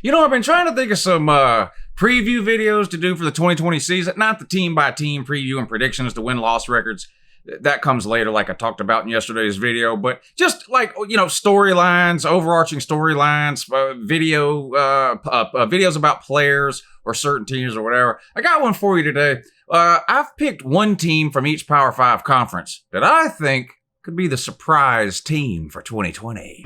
I've been trying to think of some preview videos to do for the 2020 season. Not the team-by-team preview and predictions to win-loss records. That comes later, like I talked about in yesterday's video. But just like, storylines, overarching storylines, videos about players or certain teams or whatever. I got one for you today. I've picked one team from each Power 5 conference that I think could be the surprise team for 2020.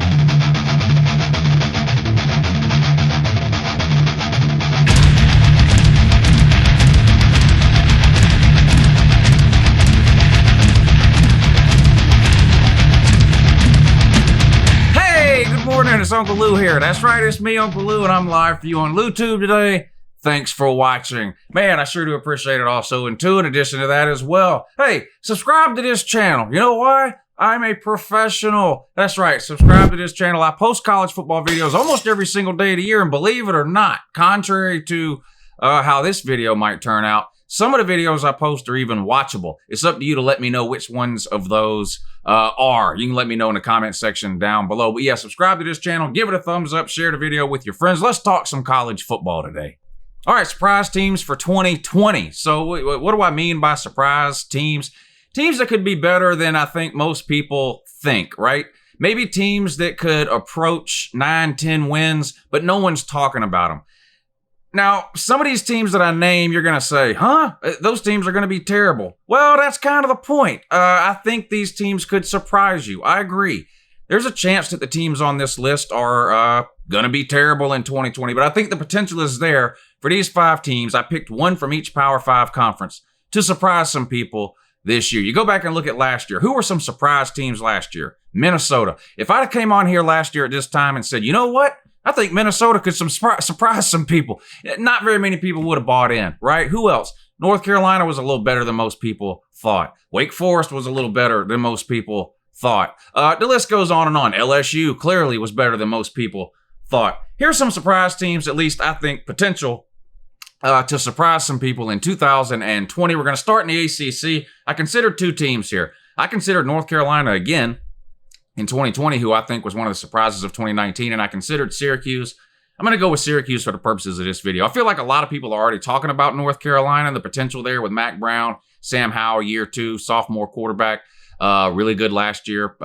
Morning, it's Uncle Lou here. That's right, it's me, Uncle Lou, and I'm live for you on LouTube today. Thanks for watching. Man, I sure do appreciate it also. And in addition to that as well, hey, subscribe to this channel. You know why? I'm a professional. That's right, subscribe to this channel. I post college football videos almost every single day of the year, and believe it or not, contrary to how this video might turn out, some of the videos I post are even watchable. It's up to you to let me know which ones of those are. You can let me know in the comment section down below. But yeah, subscribe to this channel, give it a thumbs up, share the video with your friends. Let's talk some college football today. All right, surprise teams for 2020. So what do I mean by surprise teams? Teams that could be better than I think most people think, right? Maybe teams that could approach 9-10 wins, but no one's talking about them. Now, some of these teams that I name, you're going to say, huh? Those teams are going to be terrible. Well, that's kind of the point. I think these teams could surprise you. I agree. There's a chance that the teams on this list are going to be terrible in 2020, but I think the potential is there for these 5 teams. I picked one from each Power 5 conference to surprise some people this year. You go back and look at last year. Who were some surprise teams last year? Minnesota. If I came on here last year at this time and said, you know what? I think Minnesota could surprise some people. Not very many people would have bought in, right? Who else? North Carolina was a little better than most people thought. Wake Forest was a little better than most people thought. The list goes on and on. LSU clearly was better than most people thought. Here's some surprise teams, at least I think, potential to surprise some people in 2020. We're going to start in the ACC. I considered 2 teams here. I considered North Carolina again in 2020, who I think was one of the surprises of 2019, and I considered Syracuse. I'm going to go with Syracuse for the purposes of this video. I feel like a lot of people are already talking about North Carolina, the potential there with Mac Brown, Sam Howell, year 2, sophomore quarterback, really good last year.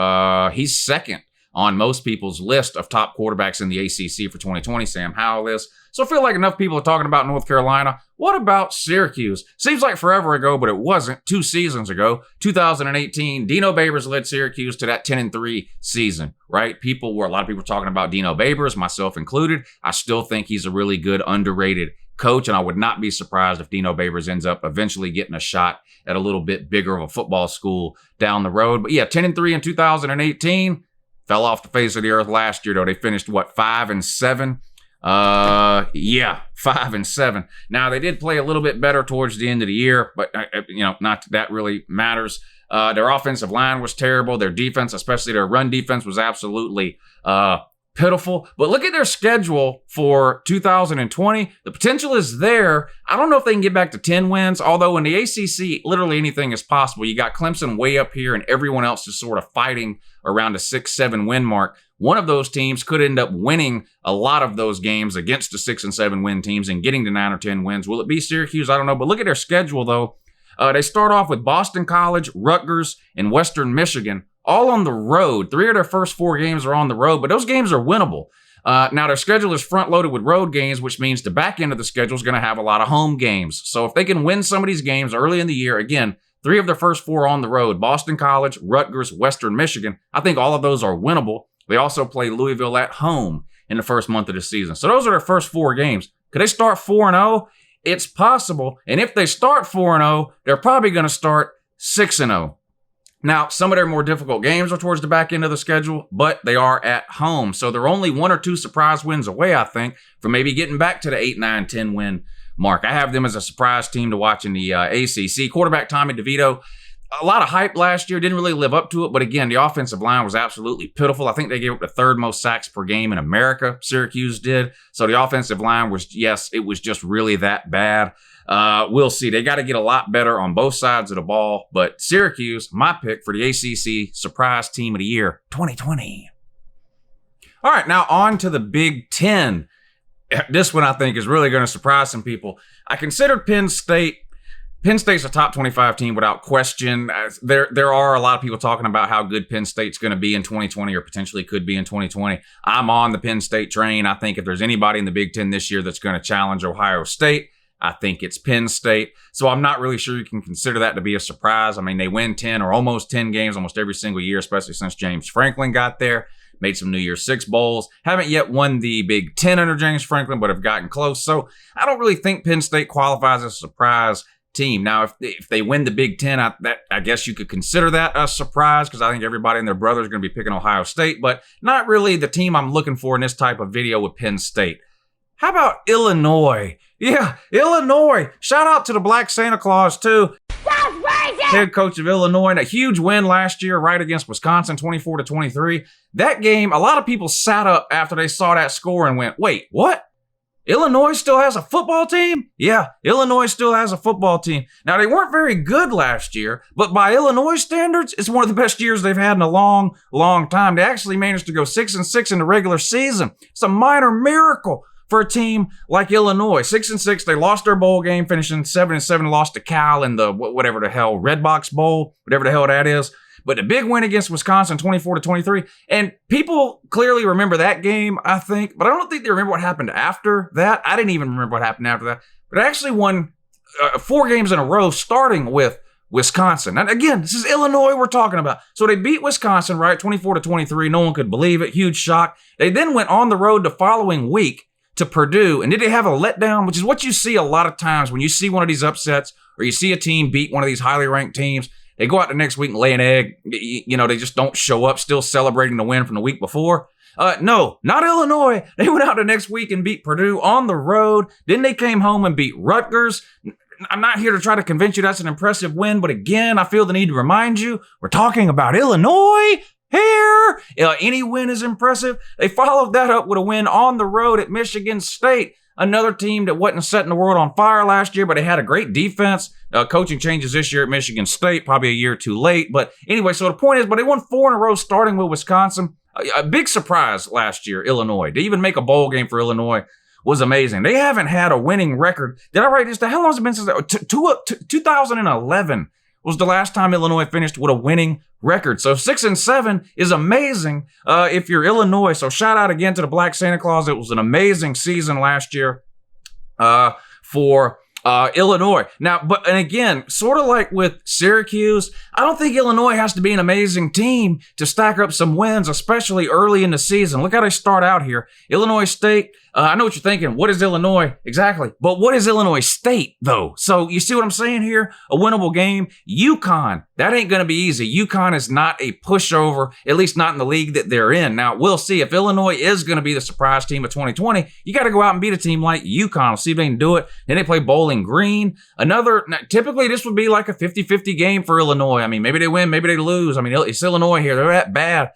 He's second on most people's list of top quarterbacks in the ACC for 2020, Sam Howell is. So I feel like enough people are talking about North Carolina. What about Syracuse? Seems like forever ago, but it wasn't. 2 seasons ago, 2018, Dino Babers led Syracuse to that 10-3 season, right? A lot of people were talking about Dino Babers, myself included. I still think he's a really good, underrated coach, and I would not be surprised if Dino Babers ends up eventually getting a shot at a little bit bigger of a football school down the road. But yeah, 10-3 in 2018. Fell off the face of the earth last year, though. They finished, 5-7? 5-7. Now, they did play a little bit better towards the end of the year, but, not that really matters. Their offensive line was terrible. Their defense, especially their run defense, was absolutely pitiful. But look at their schedule for 2020. The potential is there. I don't know if they can get back to 10 wins, although in the ACC, literally anything is possible. You got Clemson way up here, and everyone else is sort of fighting around a 6-7 win mark. One of those teams could end up winning a lot of those games against the 6 and 7 win teams and getting to 9 or 10 wins. Will it be Syracuse? I don't know. But look at their schedule, though. They start off with Boston College, Rutgers, and Western Michigan, all on the road. 3 of their first 4 games are on the road, but those games are winnable. Now, their schedule is front-loaded with road games, which means the back end of the schedule is going to have a lot of home games. So if they can win some of these games early in the year, again, 3 of their first 4 on the road, Boston College, Rutgers, Western Michigan, I think all of those are winnable. They also play Louisville at home in the first month of the season. So those are their first 4 games. Could they start 4-0? It's possible. And if they start 4-0, they're probably going to start 6-0. Now, some of their more difficult games are towards the back end of the schedule, but they are at home. So they're only 1 or 2 surprise wins away, I think, from maybe getting back to the 8, 9, 10 win mark. I have them as a surprise team to watch in the ACC. Quarterback Tommy DeVito, a lot of hype last year, didn't really live up to it. But again, the offensive line was absolutely pitiful. I think they gave up the 3rd most sacks per game in America, Syracuse did. So the offensive line was, yes, it was just really that bad. We'll see. They got to get a lot better on both sides of the ball. But Syracuse, my pick for the ACC Surprise Team of the Year 2020. All right, now on to the Big Ten. this one I think is really going to surprise some people. I considered Penn State. Penn State's a top 25 team without question. There are a lot of people talking about how good Penn State's going to be in 2020 or potentially could be in 2020. I'm on the Penn State train. I think if there's anybody in the Big Ten this year that's going to challenge Ohio State, I think it's Penn State. So I'm not really sure you can consider that to be a surprise. I mean, they win 10 or almost 10 games almost every single year, especially since James Franklin got there. Made some New Year's Six bowls. Haven't yet won the Big Ten under James Franklin, but have gotten close. So I don't really think Penn State qualifies as a surprise team. Now, if they win the Big Ten, I guess you could consider that a surprise because I think everybody and their brother is going to be picking Ohio State, but not really the team I'm looking for in this type of video with Penn State. How about Illinois? Yeah, Illinois. Shout out to the Black Santa Claus, too. Head coach of Illinois, and a huge win last year right against Wisconsin, 24-23. That game, a lot of people sat up after they saw that score and went, wait, what? Illinois still has a football team? Yeah, Illinois still has a football team. Now, they weren't very good last year, but by Illinois standards, it's one of the best years they've had in a long, long time. They actually managed to go 6-6 in the regular season. It's a minor miracle for a team like Illinois. 6-6, they lost their bowl game, finishing 7-7, lost to Cal in the whatever the hell, Red Box Bowl, whatever the hell that is. But the big win against Wisconsin, 24-23. And people clearly remember that game, I think, but I don't think they remember what happened after that. I didn't even remember what happened after that. But they actually won 4 games in a row, starting with Wisconsin. And again, this is Illinois we're talking about. So they beat Wisconsin, right, 24-23. No one could believe it. Huge shock. They then went on the road the following week to Purdue, and did they have a letdown, which is what you see a lot of times when you see one of these upsets or you see a team beat one of these highly ranked teams. They go out the next week and lay an egg. You know, they just don't show up, still celebrating the win from the week before. No, not Illinois. They went out the next week and beat Purdue on the road. Then they came home and beat Rutgers. I'm not here to try to convince you that's an impressive win, but again, I feel the need to remind you, we're talking about Illinois here. Any win is impressive. They followed that up with a win on the road at Michigan State, another team that wasn't setting the world on fire last year, but they had a great defense. Coaching changes this year at Michigan State, probably a year too late. But anyway, so the point is, but they won 4 in a row starting with Wisconsin. A big surprise last year, Illinois. To even make a bowl game for Illinois was amazing. They haven't had a winning record. Did I write this down? How long has it been since 2011 was the last time Illinois finished with a winning record. So 6-7 is amazing if you're Illinois. So shout out again to the Black Santa Claus. It was an amazing season last year for Illinois. Now, and again, sort of like with Syracuse, I don't think Illinois has to be an amazing team to stack up some wins, especially early in the season. Look how they start out here. Illinois State, I know what you're thinking. What is Illinois? Exactly. But what is Illinois State, though? So you see what I'm saying here? A winnable game. UConn, that ain't going to be easy. UConn is not a pushover, at least not in the league that they're in. Now, we'll see. If Illinois is going to be the surprise team of 2020, you got to go out and beat a team like UConn. See if they can do it. Then they play Bowling Green. Typically, this would be like a 50-50 game for Illinois. I mean, maybe they win, maybe they lose. I mean, it's Illinois here. They're that bad.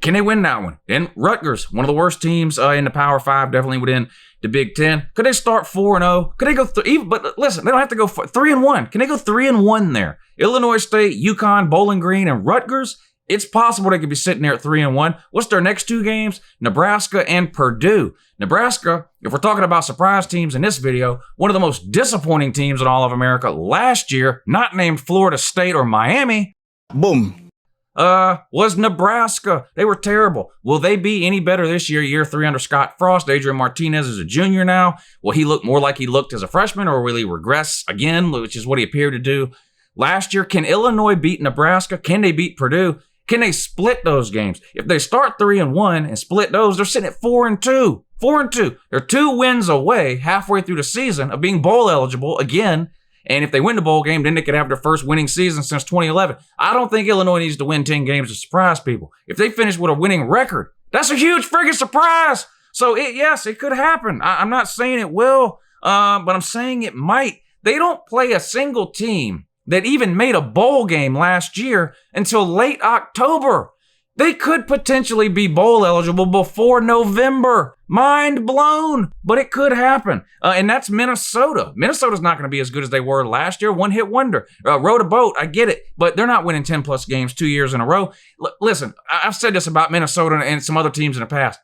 Can they win that one? Then Rutgers, one of the worst teams in the Power 5, definitely within the Big Ten. Could they start 4-0? Could they go but listen, they don't have to go 3-1. Can they go 3-1 there? Illinois State, UConn, Bowling Green, and Rutgers. It's possible they could be sitting there at 3-1. What's their next 2 games? Nebraska and Purdue. Nebraska, if we're talking about surprise teams in this video, one of the most disappointing teams in all of America last year, not named Florida State or Miami. Boom. Was Nebraska. They were terrible. Will they be any better this year 3 under Scott Frost? Adrian Martinez is a junior now. Will he look more like he looked as a freshman, or will he regress again, which is what he appeared to do last year? Can Illinois beat Nebraska? Can they beat Purdue? Can they split those games? If they start 3-1 and split those, they're sitting at 4-2. 4-2. They're 2 wins away halfway through the season of being bowl eligible again. And if they win the bowl game, then they could have their first winning season since 2011. I don't think Illinois needs to win 10 games to surprise people. If they finish with a winning record, that's a huge friggin' surprise. So, yes, it could happen. I'm not saying it will, but I'm saying it might. They don't play a single team that even made a bowl game last year until late October. They could potentially be bowl eligible before November. Mind blown, but it could happen. And that's Minnesota. Minnesota's not going to be as good as they were last year. One hit wonder. Rowed a boat, I get it, but they're not winning 10 plus games 2 years in a row. Listen, I've said this about Minnesota and some other teams in the past.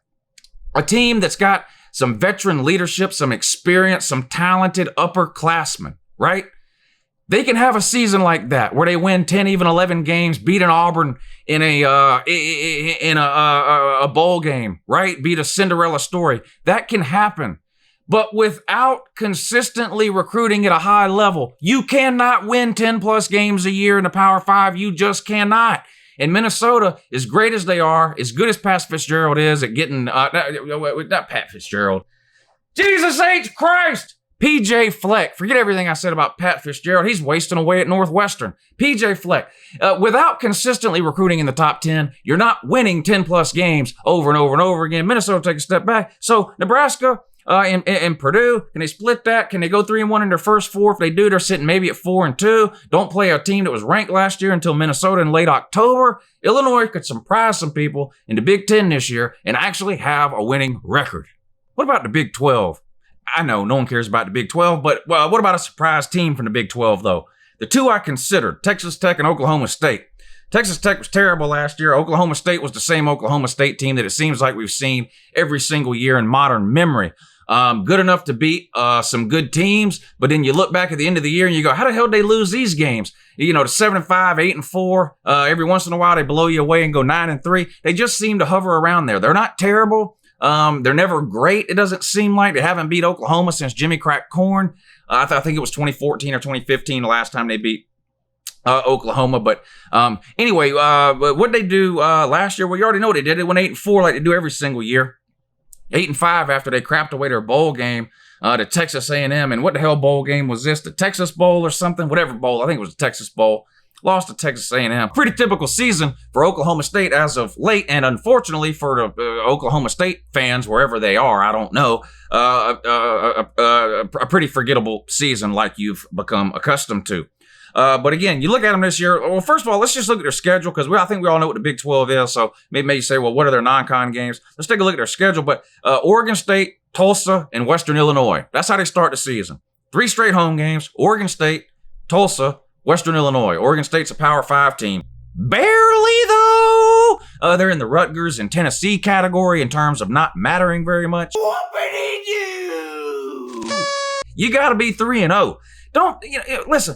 A team that's got some veteran leadership, some experience, some talented upperclassmen, right? They can have a season like that where they win 10, even 11 games, beat an Auburn in a bowl game, right? Beat a Cinderella story. That can happen. But without consistently recruiting at a high level, you cannot win 10 plus games a year in the Power Five. You just cannot. And Minnesota, as great as they are, as good as Pat Fitzgerald is at getting, not Pat Fitzgerald, Jesus H. Christ! PJ Fleck. Forget everything I said about Pat Fitzgerald. He's wasting away at Northwestern. PJ Fleck. Without consistently recruiting in the top 10, you're not winning 10 plus games over and over and over again. Minnesota take a step back. So Nebraska and Purdue, can they split that? Can they go 3-1 in their first four? If they do, they're sitting maybe at 4-2. Don't play a team that was ranked last year until Minnesota in late October. Illinois could surprise some people in the Big Ten this year and actually have a winning record. What about the Big 12? I know no one cares about the Big 12, but what about a surprise team from the Big 12, though? The two I considered, Texas Tech and Oklahoma State. Texas Tech was terrible last year. Oklahoma State was the same Oklahoma State team that it seems like we've seen every single year in modern memory. Good enough to beat some good teams, but then you look back at the end of the year and you go, how the hell did they lose these games? You know, to 7-5, 8-4. Every once in a while they blow you away and go 9-3. They just seem to hover around there. They're not terrible. They're never great. It doesn't seem like. They haven't beat Oklahoma since Jimmy cracked corn. I think it was 2014 or 2015 the last time they beat Oklahoma. But anyway, what did they do last year? Well, you already know what they did. They went 8-4 like they do every single year. 8-5 after they crapped away their bowl game to Texas A&M. And what the hell bowl game was this? The Texas Bowl or something? Whatever bowl. I think it was the Texas Bowl. Lost to Texas A&M. Pretty typical season for Oklahoma State as of late, and unfortunately for the Oklahoma State fans, wherever they are, I don't know, a pretty forgettable season like you've become accustomed to. But again, you look at them this year. Well, first of all, let's just look at their schedule because I think we all know what the Big 12 is. So maybe you say, well, what are their non-con games? Let's take a look at their schedule. But Oregon State, Tulsa, and Western Illinois. That's how they start the season. 3 straight home games. Oregon State, Tulsa, Western Illinois. Oregon State's a Power 5 team. Barely, though. They're in the Rutgers and Tennessee category in terms of not mattering very much. Whooping you! You got to be 3-0. Don't, listen.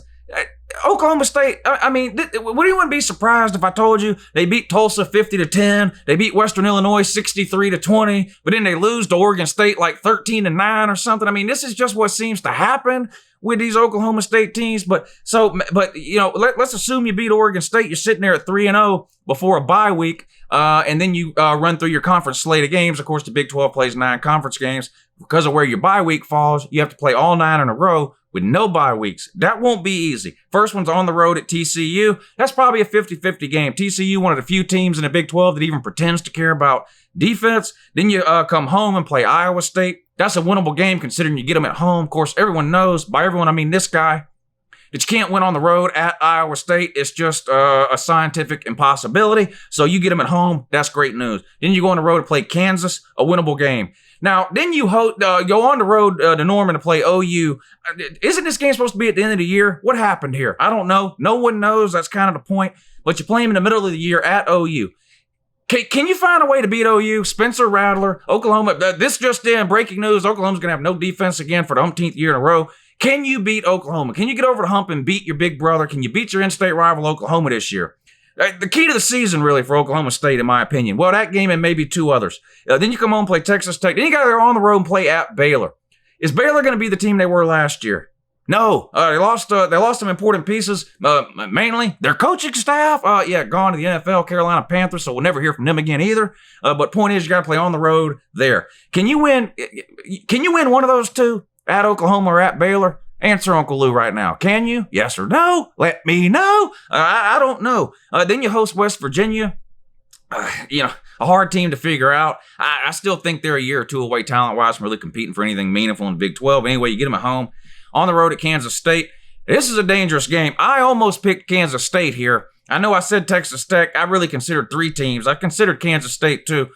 Oklahoma State, wouldn't you be surprised if I told you they beat Tulsa 50-10, they beat Western Illinois 63-20, but then they lose to Oregon State like 13-9 or something? I mean, this is just what seems to happen with these Oklahoma State teams. But let's assume you beat Oregon State. You're sitting there at 3-0 before a bye week, and then you run through your conference slate of games. Of course, the Big 12 plays 9 conference games. Because of where your bye week falls, you have to play all 9 in a row with no bye weeks. That won't be easy. First one's on the road at TCU. That's probably a 50-50 game. TCU, one of the few teams in the Big 12 that even pretends to care about defense. Then you come home and play Iowa State. That's a winnable game considering you get them at home. Of course, everyone knows, by everyone I mean this guy, that you can't win on the road at Iowa State. It's just a scientific impossibility. So you get them at home. That's great news. Then you go on the road to play Kansas, a winnable game. Now, then you go on the road to Norman to play OU. Isn't this game supposed to be at the end of the year? What happened here? I don't know. No one knows. That's kind of the point. But you play them in the middle of the year at OU. Can you find a way to beat OU? Spencer Rattler, Oklahoma. This just in, breaking news. Oklahoma's going to have no defense again for the umpteenth year in a row. Can you beat Oklahoma? Can you get over the hump and beat your big brother? Can you beat your in-state rival Oklahoma this year? The key to the season, really, for Oklahoma State, in my opinion. Well, that game and maybe 2 others. Then you come home and play Texas Tech. Then you got to go on the road and play at Baylor. Is Baylor going to be the team they were last year? No. They lost some important pieces, mainly their coaching staff. Gone to the NFL, Carolina Panthers, so we'll never hear from them again either. But point is, you got to play on the road there. Can you win one of those 2 at Oklahoma or at Baylor? Answer Uncle Lou right now. Can you? Yes or no? Let me know. I don't know. Then you host West Virginia. A hard team to figure out. I still think they're a year or 2 away talent-wise from really competing for anything meaningful in the Big 12. Anyway, you get them at home. On the road at Kansas State. This is a dangerous game. I almost picked Kansas State here. I know I said Texas Tech. I really considered 3 teams. I considered Kansas State too.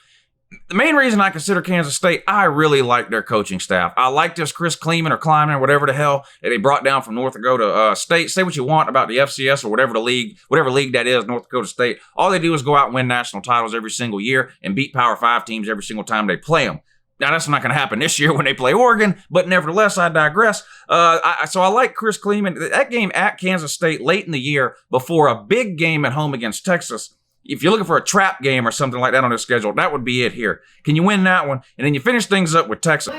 The main reason I consider Kansas State, I really like their coaching staff. I like this Chris Kleeman or Kleiman or whatever the hell that they brought down from North Dakota State. Say what you want about the FCS or whatever league that is, North Dakota State. All they do is go out and win national titles every single year and beat Power 5 teams every single time they play them. Now, that's not going to happen this year when they play Oregon, but nevertheless, I digress. So I like Chris Kleeman. That game at Kansas State late in the year before a big game at home against Texas. If you're looking for a trap game or something like that on their schedule, that would be it here. Can you win that one? And then you finish things up with Texas.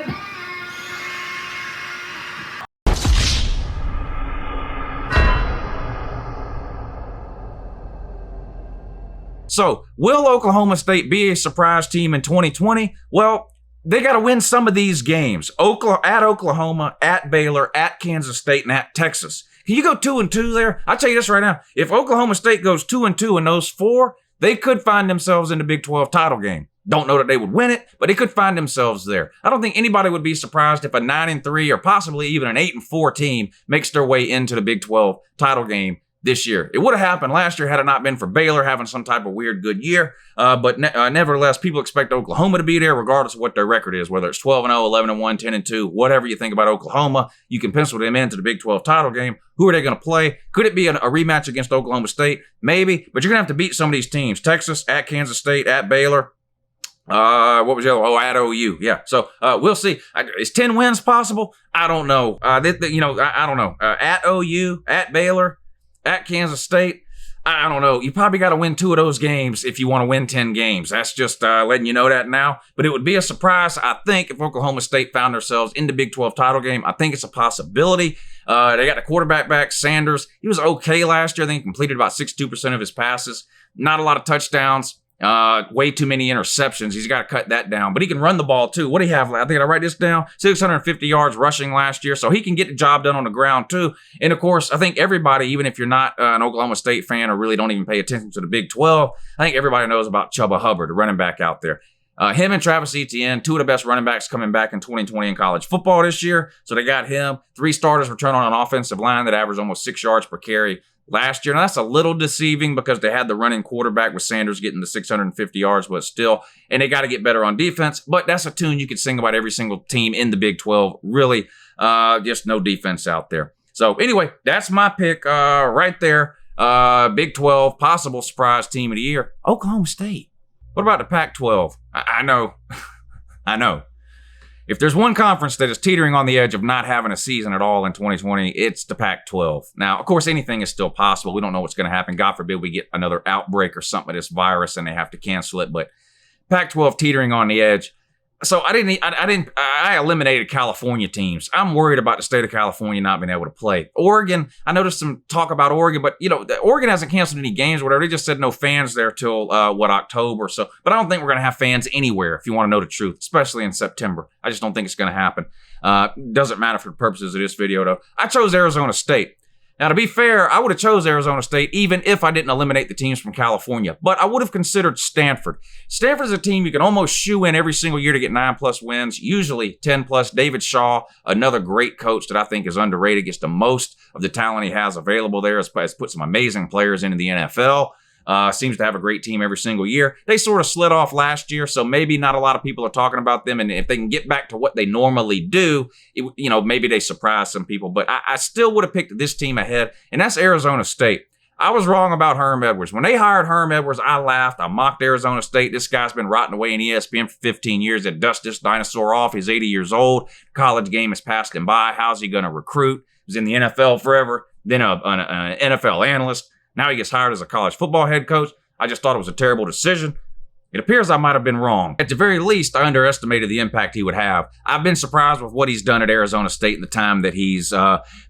So, will Oklahoma State be a surprise team in 2020? Well, they got to win some of these games. At Oklahoma, at Baylor, at Kansas State, and at Texas. Can you go 2-2 there? I'll tell you this right now. If Oklahoma State goes 2-2 in those 4, they could find themselves in the Big 12 title game. Don't know that they would win it, but they could find themselves there. I don't think anybody would be surprised if a 9-3 or possibly even an 8-4 team makes their way into the Big 12 title game this year. It would have happened last year had it not been for Baylor having some type of weird good year. But nevertheless, people expect Oklahoma to be there regardless of what their record is, whether it's 12-0, 11-1, 10-2, whatever you think about Oklahoma. You can pencil them into the Big 12 title game. Who are they going to play? Could it be a rematch against Oklahoma State? Maybe, but you're going to have to beat some of these teams. Texas, at Kansas State, at Baylor. What was the other? Oh, at OU. Yeah. So, we'll see. Is 10 wins possible? I don't know. I don't know. At OU, at Baylor, at Kansas State, I don't know. You probably got to win 2 of those games if you want to win 10 games. That's just letting you know that now. But it would be a surprise, I think, if Oklahoma State found themselves in the Big 12 title game. I think it's a possibility. They got the quarterback back, Sanders. He was okay last year. I think he completed about 62% of his passes. Not a lot of touchdowns. Way too many interceptions. He's got to cut that down. But he can run the ball too. What do you have? I think I write this down. 650 yards rushing last year. So he can get the job done on the ground too. And of course, I think everybody, even if you're not an Oklahoma State fan or really don't even pay attention to the Big 12, I think everybody knows about Chuba Hubbard, the running back out there. Him and Travis Etienne, 2 of the best running backs coming back in 2020 in college football this year. So they got him. 3 starters return on an offensive line that averaged almost 6 yards per carry last year. Now, that's a little deceiving because they had the running quarterback with Sanders getting the 650 yards, but still, and they got to get better on defense. But that's a tune you could sing about every single team in the Big 12. Really, just no defense out there. So anyway, that's my pick right there. Big 12, possible surprise team of the year, Oklahoma State. What about the Pac-12? I know. I know. If there's one conference that is teetering on the edge of not having a season at all in 2020, it's the Pac-12. Now, of course, anything is still possible. We don't know what's going to happen. God forbid we get another outbreak or something of this virus and they have to cancel it. But Pac-12 teetering on the edge. So I eliminated California teams. I'm worried about the state of California not being able to play. Oregon, I noticed some talk about Oregon, but Oregon hasn't canceled any games or whatever. They just said no fans there till October. So, but I don't think we're going to have fans anywhere if you want to know the truth, especially in September. I just don't think it's going to happen. Doesn't matter for the purposes of this video though. I chose Arizona State. Now, to be fair, I would have chose Arizona State even if I didn't eliminate the teams from California, but I would have considered Stanford. Stanford's a team you can almost shoe in every single year to get 9+ wins, usually 10+. David Shaw, another great coach that I think is underrated, gets the most of the talent he has available there, has put some amazing players into the NFL. Seems to have a great team every single year. They sort of slid off last year, so maybe not a lot of people are talking about them. And if they can get back to what they normally do, maybe they surprise some people. But I still would have picked this team ahead, and that's Arizona State. I was wrong about Herm Edwards. When they hired Herm Edwards, I laughed. I mocked Arizona State. This guy's been rotting away in ESPN for 15 years. They dust this dinosaur off. He's 80 years old. College game has passed him by. How's he going to recruit? He was in the NFL forever, then an NFL analyst. Now he gets hired as a college football head coach. I just thought it was a terrible decision. It appears I might have been wrong. At the very least, I underestimated the impact he would have. I've been surprised with what he's done at Arizona State in the time that he's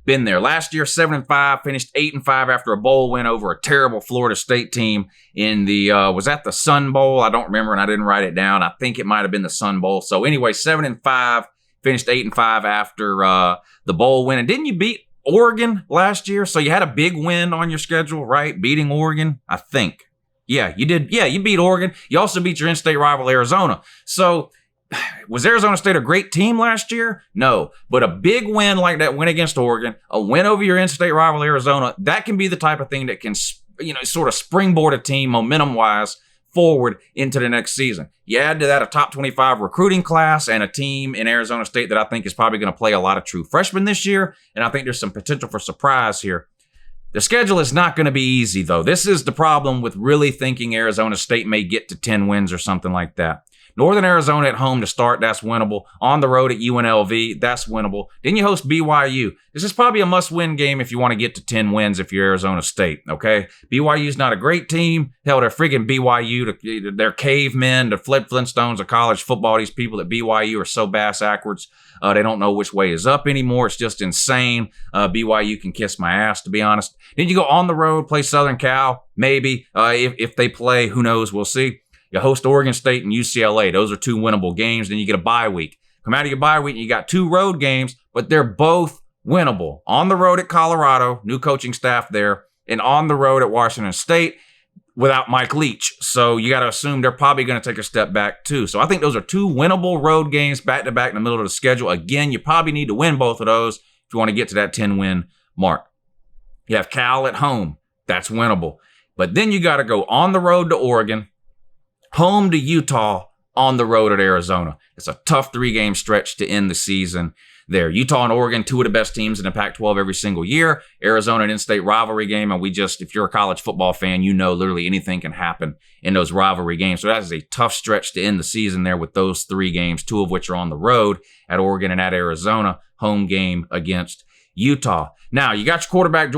been there. Last year, 7-5, finished 8-5 after a bowl win over a terrible Florida State team in the, was that the Sun Bowl? I don't remember, and I didn't write it down. I think it might have been the Sun Bowl. So anyway, 7-5, finished 8-5 after the bowl win. And didn't you beat Oregon last year? So you had a big win on your schedule, right? Beating Oregon, I think. Yeah, you did. Yeah, you beat Oregon. You also beat your in-state rival, Arizona. So was Arizona State a great team last year? No. But a big win like that win against Oregon, a win over your in-state rival, Arizona, that can be the type of thing that can, sort of springboard a team momentum-wise forward into the next season. You add to that a top 25 recruiting class and a team in Arizona State that I think is probably going to play a lot of true freshmen this year, and I think there's some potential for surprise here. The schedule is not going to be easy, though. This is the problem with really thinking Arizona State may get to 10 wins or something like that. Northern Arizona at home to start, that's winnable. On the road at UNLV, that's winnable. Then you host BYU. This is probably a must-win game if you want to get to 10 wins if you're Arizona State, okay? BYU's not a great team. Hell, they're friggin' BYU. They're cavemen. They're Flintstones of college football. These people at BYU are so bass-ackwards. They don't know which way is up anymore. It's just insane. BYU can kiss my ass, to be honest. Then you go on the road, play Southern Cal, maybe. If they play, who knows? We'll see. You host Oregon State and UCLA. Those are 2 winnable games. Then you get a bye week. Come out of your bye week and you got 2 road games, but they're both winnable. On the road at Colorado, new coaching staff there, and on the road at Washington State without Mike Leach. So you got to assume they're probably going to take a step back too. So I think those are 2 winnable road games back-to-back in the middle of the schedule. Again, you probably need to win both of those if you want to get to that 10-win mark. You have Cal at home. That's winnable. But then you got to go on the road to Oregon, home to Utah, on the road at Arizona. It's a tough 3-game stretch to end the season there. Utah and Oregon, 2 of the best teams in the Pac-12 every single year. Arizona, an in-state rivalry game, and if you're a college football fan, you know literally anything can happen in those rivalry games. So that is a tough stretch to end the season there with those 3 games, 2 of which are on the road at Oregon and at Arizona, home game against Utah. Now, you got your quarterback,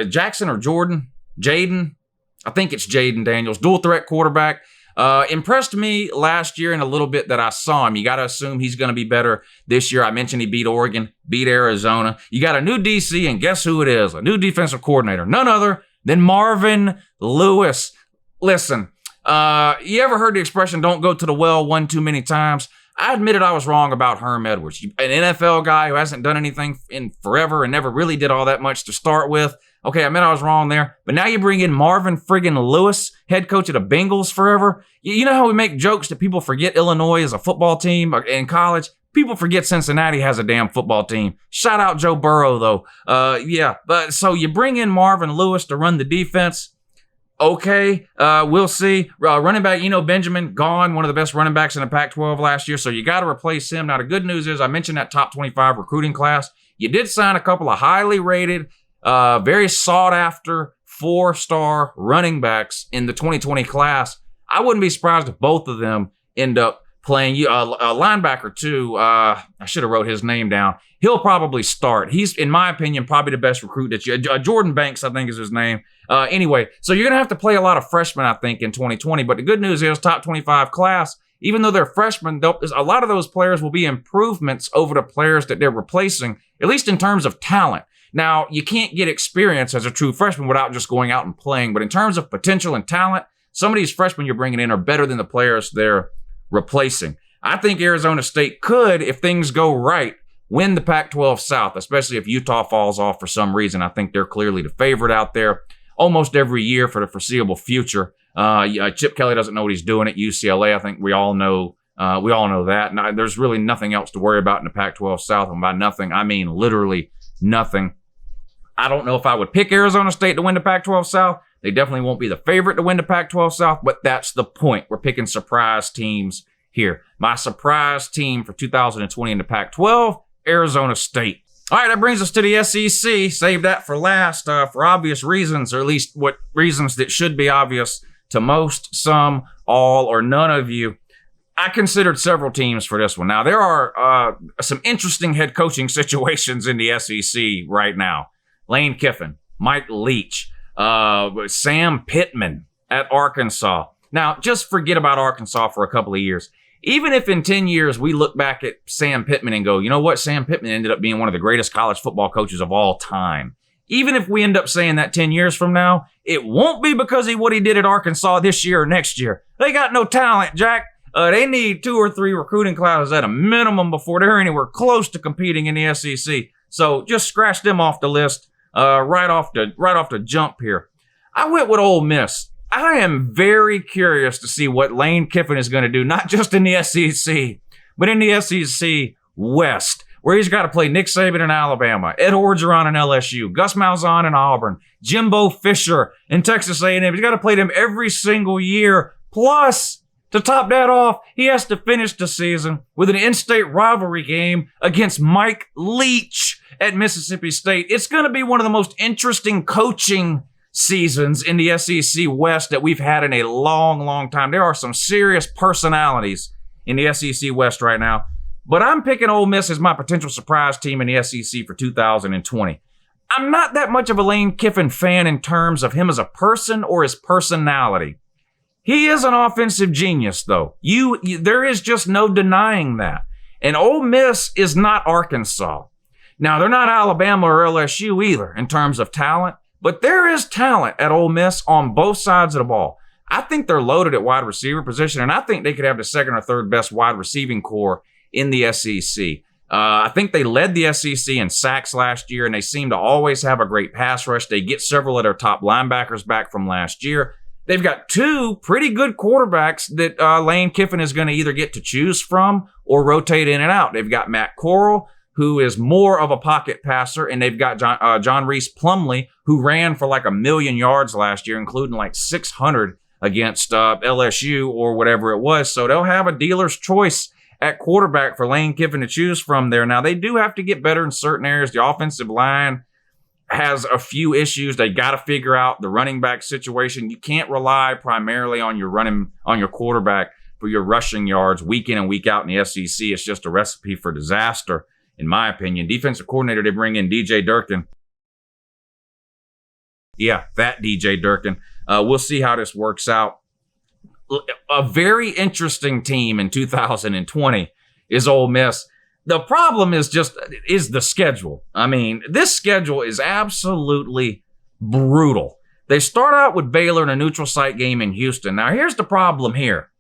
Jackson or Jordan? Jaden? I think it's Jaden Daniels, dual threat quarterback. Impressed me last year in a little bit that I saw him. You got to assume he's going to be better this year. I mentioned he beat Oregon, beat Arizona. You got a new DC, and guess who it is? A new defensive coordinator. None other than Marvin Lewis. Listen, you ever heard the expression, don't go to the well one too many times? I admitted I was wrong about Herm Edwards, an NFL guy who hasn't done anything in forever and never really did all that much to start with. Okay, I admit I was wrong there. But now you bring in Marvin friggin' Lewis, head coach of the Bengals forever. You know how we make jokes that people forget Illinois is a football team in college? People forget Cincinnati has a damn football team. Shout out Joe Burrow, though. But so you bring in Marvin Lewis to run the defense. Okay, we'll see. Running back, Benjamin, gone. One of the best running backs in the Pac-12 last year. So you got to replace him. Now, the good news is I mentioned that top 25 recruiting class. You did sign a couple of highly rated, very sought-after 4-star running backs in the 2020 class. I wouldn't be surprised if both of them end up playing. A linebacker, too. I should have wrote his name down. He'll probably start. He's, in my opinion, probably the best recruit that Jordan Banks, I think is his name. Anyway, so you're going to have to play a lot of freshmen, I think, in 2020. But the good news is top 25 class, even though they're freshmen, a lot of those players will be improvements over the players that they're replacing, at least in terms of talent. Now, you can't get experience as a true freshman without just going out and playing. But in terms of potential and talent, some of these freshmen you're bringing in are better than the players they're replacing. I think Arizona State could, if things go right, win the Pac-12 South, especially if Utah falls off for some reason. I think they're clearly the favorite out there almost every year for the foreseeable future. Chip Kelly doesn't know what he's doing at UCLA. I think we all know that. Now, there's really nothing else to worry about in the Pac-12 South. And by nothing, I mean literally nothing. I don't know if I would pick Arizona State to win the Pac-12 South. They definitely won't be the favorite to win the Pac-12 South, but that's the point. We're picking surprise teams here. My surprise team for 2020 in the Pac-12, Arizona State. All right, that brings us to the SEC. Save that for last for obvious reasons, or at least what reasons that should be obvious to most, some, all, or none of you. I considered several teams for this one. Now, there are some interesting head coaching situations in the SEC right now. Lane Kiffin, Mike Leach, Sam Pittman at Arkansas. Now, just forget about Arkansas for a couple of years. Even if in 10 years we look back at Sam Pittman and go, you know what? Sam Pittman ended up being one of the greatest college football coaches of all time. Even if we end up saying that 10 years from now, it won't be because of what he did at Arkansas this year or next year. They got no talent, Jack. They need 2 or 3 recruiting classes at a minimum before they're anywhere close to competing in the SEC. So just scratch them off the list right off the jump here. I went with Ole Miss. I am very curious to see what Lane Kiffin is going to do, not just in the SEC, but in the SEC West, where he's got to play Nick Saban in Alabama, Ed Orgeron in LSU, Gus Malzahn in Auburn, Jimbo Fisher in Texas A&M. He's got to play them every single year. Plus, to top that off, he has to finish the season with an in-state rivalry game against Mike Leach at Mississippi State. It's going to be one of the most interesting coaching seasons in the SEC West that we've had in a long, long time. There are some serious personalities in the SEC West right now. But I'm picking Ole Miss as my potential surprise team in the SEC for 2020. I'm not that much of a Lane Kiffin fan in terms of him as a person or his personality. He is an offensive genius, though. There is just no denying that. And Ole Miss is not Arkansas. Now, they're not Alabama or LSU either in terms of talent, but there is talent at Ole Miss on both sides of the ball. I think they're loaded at wide receiver position, and I think they could have the second or third best wide receiving core in the SEC. I think they led the SEC in sacks last year, and they seem to always have a great pass rush. They get several of their top linebackers back from last year. They've got two pretty good quarterbacks that Lane Kiffin is going to either get to choose from or rotate in and out. They've got Matt Corral, who is more of a pocket passer, and they've got John Reese Plumlee, who ran for like 1 million yards last year, including like 600 against LSU or whatever it was. So they'll have a dealer's choice at quarterback for Lane Kiffin to choose from there. Now, they do have to get better in certain areas. The offensive line has a few issues. They got to figure out the running back situation. You can't rely primarily on your quarterback for your rushing yards week in and week out in the SEC. It's just a recipe for disaster, in my opinion. Defensive coordinator, they bring in DJ Durkin. Yeah, that DJ Durkin. We'll see how this works out. A very interesting team in 2020 is Ole Miss. The problem is the schedule. I mean, this schedule is absolutely brutal. They start out with Baylor in a neutral site game in Houston. Now, here's the problem here.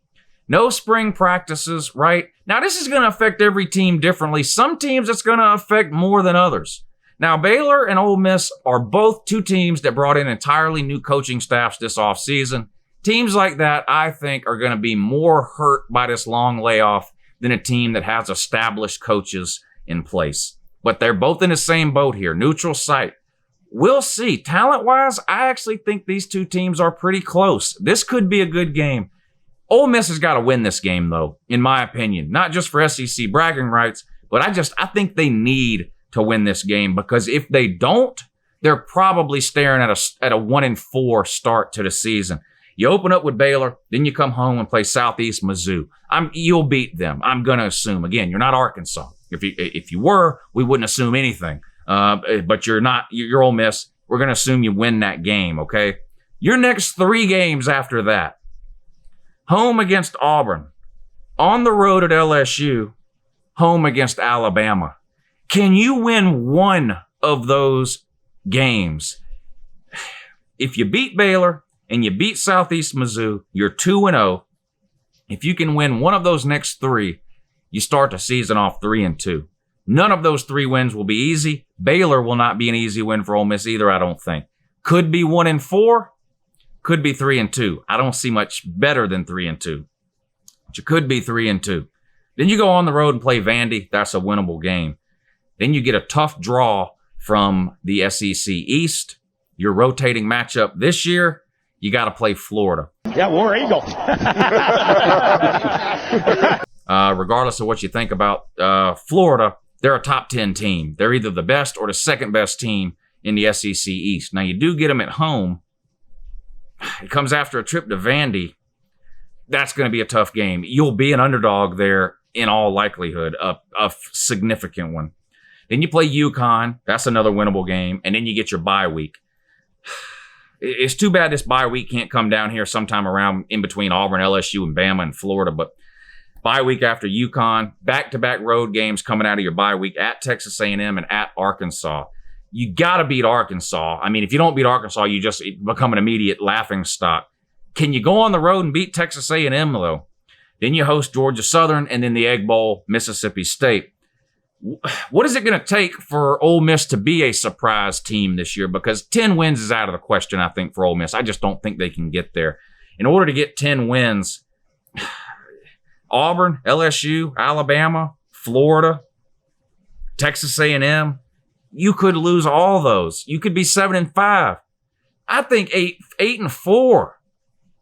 No spring practices, right? Now, this is going to affect every team differently. Some teams it's going to affect more than others. Now, Baylor and Ole Miss are both two teams that brought in entirely new coaching staffs this offseason. Teams like that, I think, are going to be more hurt by this long layoff than a team that has established coaches in place. But they're both in the same boat here, neutral site. We'll see. Talent-wise, I actually think these two teams are pretty close. This could be a good game. Ole Miss has got to win this game, though, in my opinion. Not just for SEC bragging rights, but I think they need to win this game, because if they don't, they're probably staring at a 1-4 start to the season. You open up with Baylor, then you come home and play Southeast Mizzou. You'll beat them, I'm going to assume. Again, you're not Arkansas. If you were, we wouldn't assume anything. But you're not. You're Ole Miss. We're going to assume you win that game, okay? Your next 3 games after that: home against Auburn, on the road at LSU, home against Alabama. Can you win one of those games? If you beat Baylor and you beat Southeast Mizzou, you're 2-0. If you can win one of those next 3, you start the season off 3-2. None of those 3 wins will be easy. Baylor will not be an easy win for Ole Miss either, I don't think. Could be 1-4, could be 3-2. I don't see much better than 3-2. But you could be 3-2. Then you go on the road and play Vandy. That's a winnable game. Then you get a tough draw from the SEC East. Your rotating matchup this year, you got to play Florida. Yeah, War Eagle. Regardless of what you think about Florida, they're a top 10 team. They're either the best or the second best team in the SEC East. Now, you do get them at home. It comes after a trip to Vandy. That's going to be a tough game. You'll be an underdog there in all likelihood, a significant one. Then you play UConn. That's another winnable game. And then you get your bye week. It's too bad this bye week can't come down here sometime around in between Auburn, LSU, and Bama and Florida. But bye week after UConn, back-to-back road games coming out of your bye week at Texas A&M and at Arkansas. You got to beat Arkansas. I mean, if you don't beat Arkansas, you just become an immediate laughingstock. Can you go on the road and beat Texas A&M, though? Then you host Georgia Southern, and then the Egg Bowl, Mississippi State. What is it going to take for Ole Miss to be a surprise team this year? Because 10 wins is out of the question, I think, for Ole Miss. I just don't think they can get there. In order to get 10 wins, Auburn, LSU, Alabama, Florida, Texas A&M, you could lose all those. You could be 7-5. I think 8-4.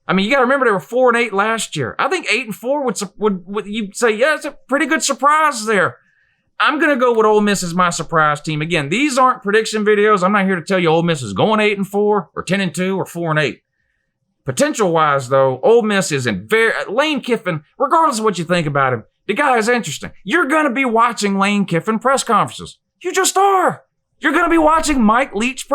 I mean, you got to remember they were 4-8 last year. I think 8-4 would you'd say, yeah, it's a pretty good surprise there. I'm going to go with Ole Miss as my surprise team. Again, these aren't prediction videos. I'm not here to tell you Ole Miss is going 8-4 or 10-2 or 4-8. Potential-wise, though, Ole Miss is in Lane Kiffin, regardless of what you think about him, the guy is interesting. You're going to be watching Lane Kiffin press conferences. You just are. You're going to be watching Mike Leach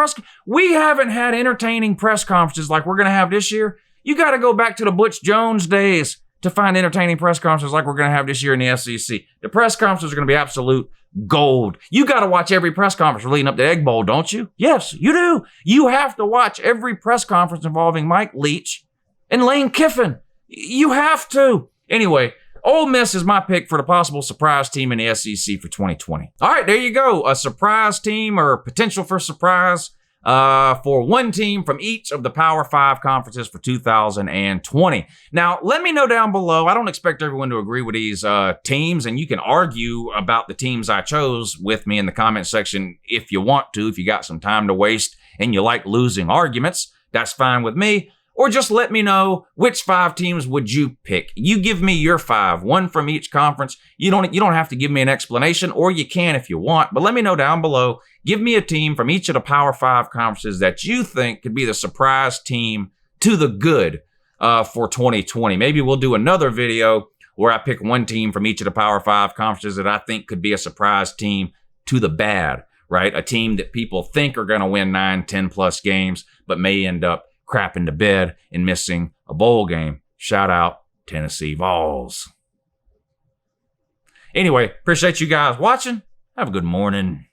We haven't had entertaining press conferences like we're going to have this year. You got to go back to the Butch Jones days to find entertaining press conferences like we're going to have this year in the SEC. The press conferences are going to be absolute gold. You got to watch every press conference leading up to Egg Bowl, don't you? Yes, you do. You have to watch every press conference involving Mike Leach and Lane Kiffin. You have to. Anyway, Ole Miss is my pick for the possible surprise team in the SEC for 2020. All right, there you go. A surprise team or potential for surprise for one team from each of the Power 5 conferences for 2020. Now, let me know down below. I don't expect everyone to agree with these teams, and you can argue about the teams I chose with me in the comment section if you want to, if you got some time to waste and you like losing arguments. That's fine with me. Or just let me know which 5 teams would you pick. You give me your 5, one from each conference. You don't have to give me an explanation, or you can if you want, but let me know down below. Give me a team from each of the Power 5 conferences that you think could be the surprise team to the good for 2020. Maybe we'll do another video where I pick one team from each of the Power 5 conferences that I think could be a surprise team to the bad, right? A team that people think are going to win 9, 10 plus games, but may end up crapping to bed and missing a bowl game. Shout out Tennessee Vols. Anyway, appreciate you guys watching. Have a good morning.